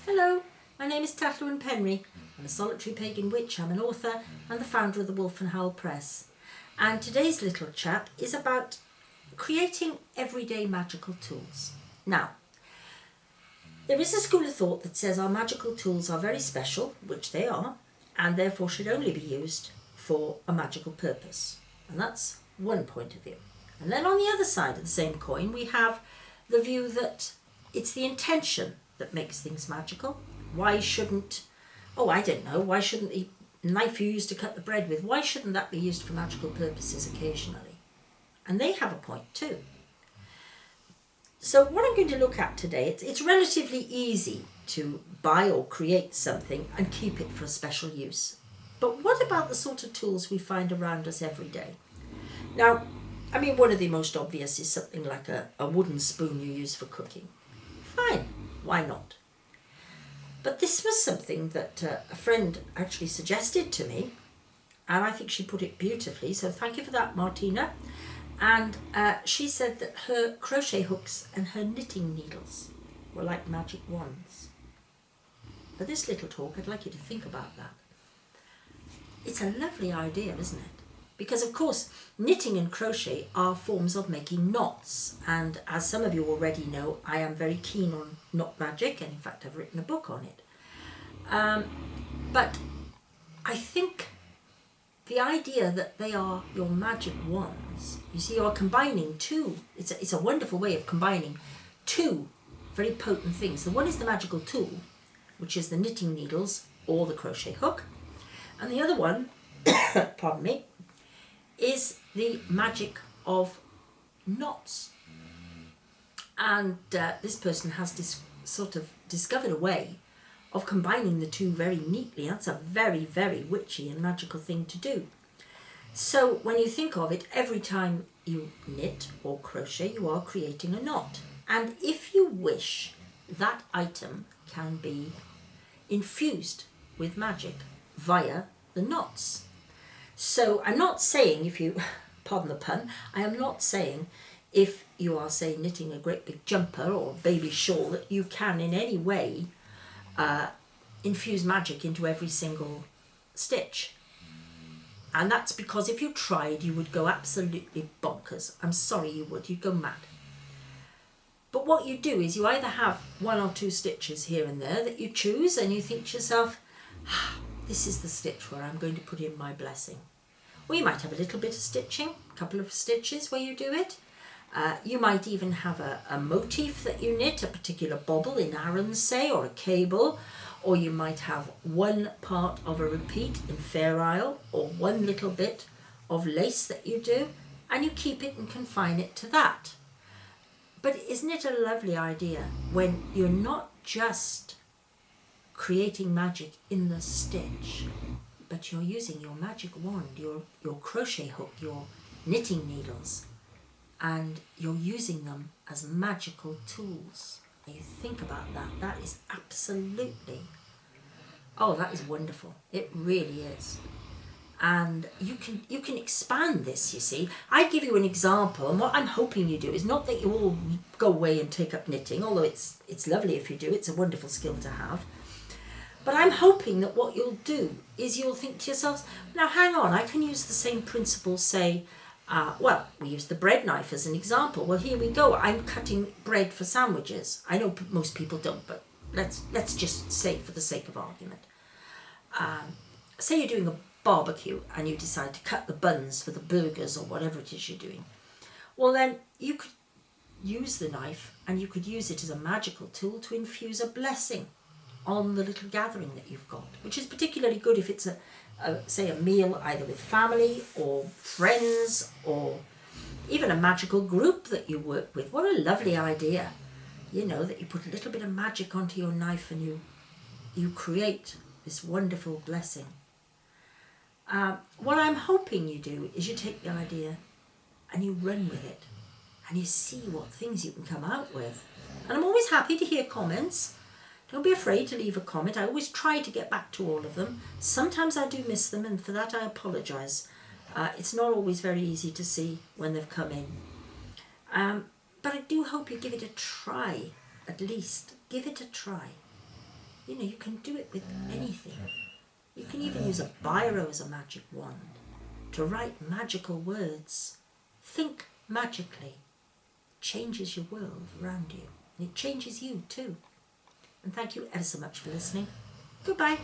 Hello, my name is Tylluan. I'm a solitary pagan witch, I'm an author and the founder of the Wolf and Howl Press. And today's little chat is about creating everyday magical tools. Now, there is a school of thought that says our magical tools are very special, which they are, and therefore should only be used for a magical purpose. And that's one point of view. And then on the other side of the same coin, we have the view that it's the intention that makes things magical. Why shouldn't, why shouldn't the knife you use to cut the bread with, why shouldn't that be used for magical purposes occasionally? And they have a point too. So what I'm going to look at today, it's relatively easy to buy or create something and keep it for a special use. But what about the sort of tools we find around us every day? Now, one of the most obvious is something like a wooden spoon you use for cooking. Fine, why not? But this was something that a friend actually suggested to me, and I think she put it beautifully, so thank you for that, Martina. And she said that her crochet hooks and her knitting needles were like magic wands. For this little talk, I'd like you to think about that. It's a lovely idea, isn't it? Because of course, knitting and crochet are forms of making knots. And as some of you already know, I am very keen on knot magic. And in fact, I've written a book on it. But I think the idea that they are your magic wands, you see, you're combining two. It's a wonderful way of combining two very potent things. The one is the magical tool, which is the knitting needles or the crochet hook. And the other one, pardon me, is the magic of knots. And this person has sort of discovered a way of combining the two very neatly. That's a very, very witchy and magical thing to do. So when you think of it, every time you knit or crochet, you are creating a knot. And if you wish, that item can be infused with magic via the knots. So I'm not saying, if you, pardon the pun, I am not saying if you are, say, knitting a great big jumper or a baby shawl that you can in any way infuse magic into every single stitch. And that's because if you tried, you would go absolutely bonkers. I'm sorry, you would. You'd go mad. But what you do is you either have one or two stitches here and there that you choose and you think to yourself, this is the stitch where I'm going to put in my blessing. Or you might have a little bit of stitching, a couple of stitches where you do it. You might even have a motif that you knit, a particular bobble in Aran's, say, or a cable. Or you might have one part of a repeat in Fair Isle, or one little bit of lace that you do, and you keep it and confine it to that. But isn't it a lovely idea when you're not just creating magic in the stitch, but you're using your magic wand, your crochet hook, your knitting needles, and you're using them as magical tools. You think about that, that is absolutely, that is wonderful. It really is. And you can expand this, you see. I give you an example, and what I'm hoping you do is not that you all go away and take up knitting, although it's lovely if you do, it's a wonderful skill to have. But I'm hoping that what you'll do is you'll think to yourselves, now hang on, I can use the same principle, say, we use the bread knife as an example. Well, here we go. I'm cutting bread for sandwiches. I know most people don't, but let's just say for the sake of argument. Say you're doing a barbecue and you decide to cut the buns for the burgers or whatever it is you're doing. Well, then you could use the knife and you could use it as a magical tool to infuse a blessing on the little gathering that you've got, which is particularly good if it's say a meal either with family or friends or even a magical group that you work with. What a lovely idea, that you put a little bit of magic onto your knife and you create this wonderful blessing. What I'm hoping you do is you take the idea and you run with it and you see what things you can come out with. And I'm always happy to hear comments. Don't be afraid to leave a comment. I always try to get back to all of them. Sometimes I do miss them, and for that I apologise. It's not always very easy to see when they've come in. But I do hope you give it a try, at least. Give it a try. You know, you can do it with anything. You can even use a biro as a magic wand to write magical words. Think magically. Changes your world around you. And it changes you too. And thank you ever so much for listening. Goodbye.